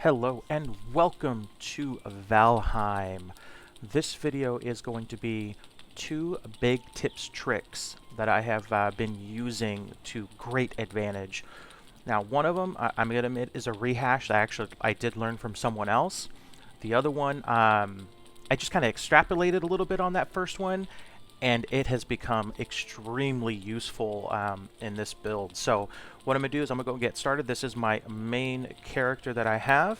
Hello and welcome to Valheim. This video is going to be two big tricks that I have been using to great advantage. Now, one of them, I'm going to admit, is a rehash that I did learn from someone else. The other one, I just kind of extrapolated a little bit on that first one, and it has become extremely useful in this build. So what I'm going to do is I'm going to go get started. This is my main character that I have.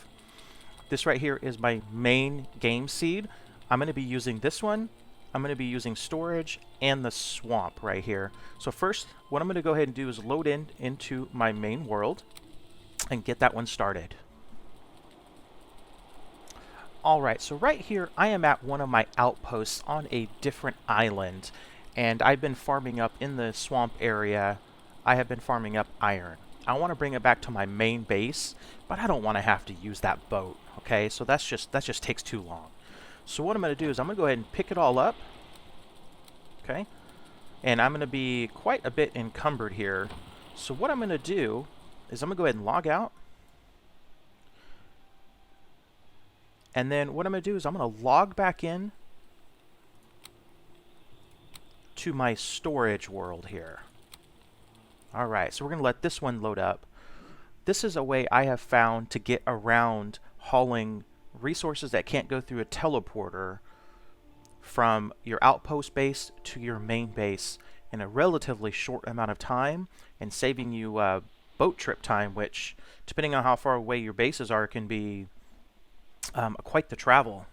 This right here is my main game seed. I'm going to be using this one. I'm going to be using storage and the swamp right here. So first, what I'm going to go ahead and do is load into my main world and get that one started. Alright, so right here I am at one of my outposts on a different island, and I've been farming up in the swamp area. I have been farming up iron. I want to bring it back to my main base, but I don't want to have to use that boat, okay? So that just takes too long. So what I'm going to do is I'm going to go ahead and pick it all up, okay? And I'm going to be quite a bit encumbered here. So what I'm going to do is I'm going to go ahead and log out. And then what I'm going to do is I'm going to log back in to my storage world here. Alright, so we're going to let this one load up. This is a way I have found to get around hauling resources that can't go through a teleporter from your outpost base to your main base in a relatively short amount of time, and saving you boat trip time, which, depending on how far away your bases are, can be quite the travel.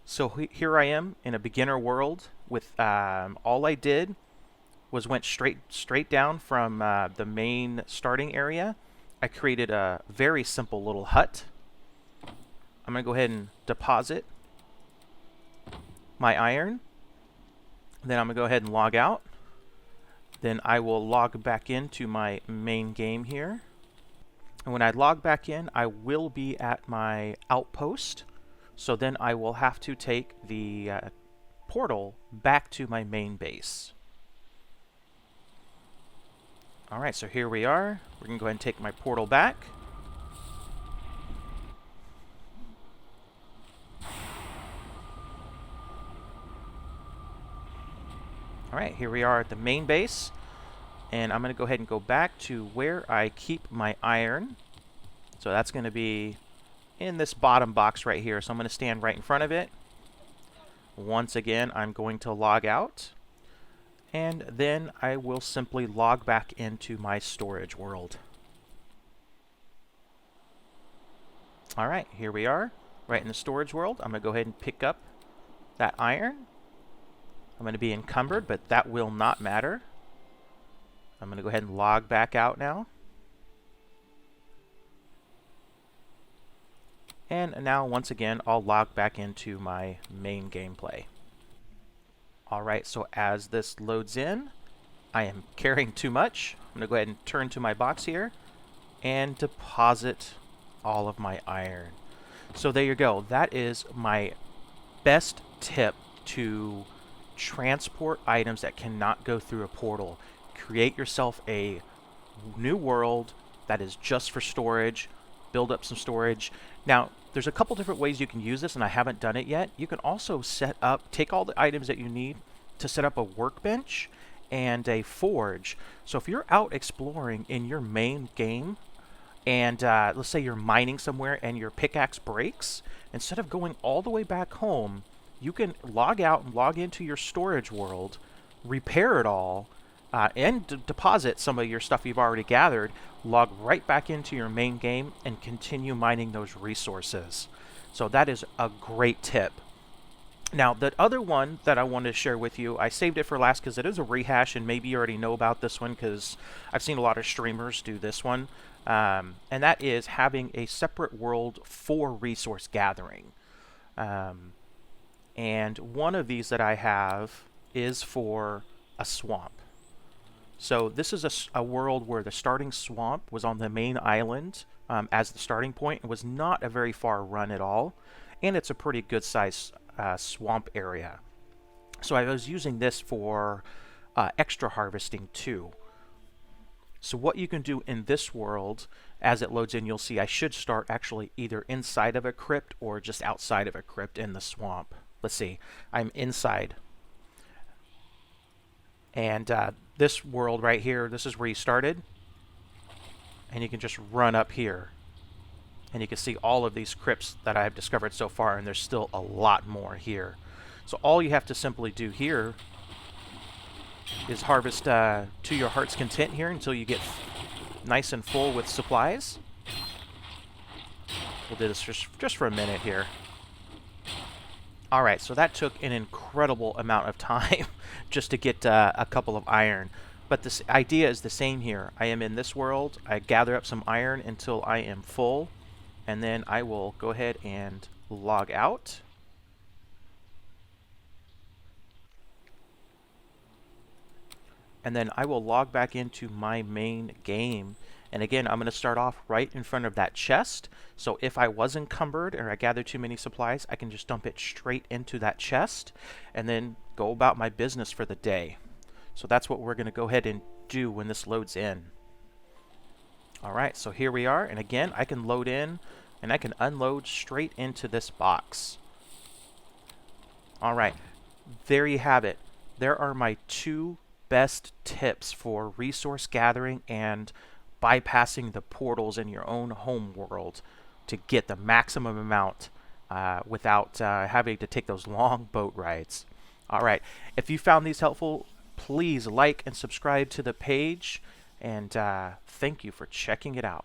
So here I am in a beginner world with all I did was went straight down from the main starting area. I created a very simple little hut. I'm going to go ahead and deposit my iron. Then I'm going to go ahead and log out. Then I will log back into my main game here. And when I log back in, I will be at my outpost. So then I will have to take the portal back to my main base. Alright, so here we are. We're going to go ahead and take my portal back. Alright, here we are at the main base. And I'm going to go ahead and go back to where I keep my iron. So that's going to be in this bottom box right here. So I'm going to stand right in front of it. Once again, I'm going to log out. And then I will simply log back into my storage world. Alright, here we are, right in the storage world. I'm going to go ahead and pick up that iron. I'm going to be encumbered, but that will not matter. I'm going to go ahead and log back out now. And now, once again, I'll log back into my main gameplay. Alright, so as this loads in, I am carrying too much. I'm going to go ahead and turn to my box here and deposit all of my iron. So there you go. That is my best tip to transport items that cannot go through a portal. Create yourself a new world that is just for storage. Build up some storage. Now, there's a couple different ways you can use this, and I haven't done it yet. You can also take all the items that you need to set up a workbench and a forge. So if you're out exploring in your main game, and let's say you're mining somewhere and your pickaxe breaks, instead of going all the way back home, you can log out and log into your storage world, repair it all, and deposit some of your stuff you've already gathered, log right back into your main game, and continue mining those resources. So that is a great tip. Now, the other one that I wanted to share with you, I saved it for last because it is a rehash, and maybe you already know about this one because I've seen a lot of streamers do this one. And that is having a separate world for resource gathering. And one of these that I have is for a swamp. So this is a world where the starting swamp was on the main island as the starting point. It was not a very far run at all, and it's a pretty good size swamp area. So I was using this for extra harvesting too. So what you can do in this world, as it loads in, you'll see I should start actually either inside of a crypt or just outside of a crypt in the swamp. Let's see, I'm inside. And this world right here, this is where you started. And you can just run up here. And you can see all of these crypts that I've discovered so far, and there's still a lot more here. So all you have to simply do here is harvest to your heart's content here until you get nice and full with supplies. We'll do this just for a minute here. Alright, so that took an incredible amount of time just to get a couple of iron. But this idea is the same here. I am in this world, I gather up some iron until I am full, and then I will go ahead and log out. And then I will log back into my main game. And again, I'm going to start off right in front of that chest. So if I was encumbered or I gathered too many supplies, I can just dump it straight into that chest and then go about my business for the day. So that's what we're going to go ahead and do when this loads in. Alright, so here we are. And again, I can load in and I can unload straight into this box. Alright, there you have it. There are my 2 best tips for resource gathering and bypassing the portals in your own home world to get the maximum amount without having to take those long boat rides. Alright, if you found these helpful, please like and subscribe to the page, and thank you for checking it out.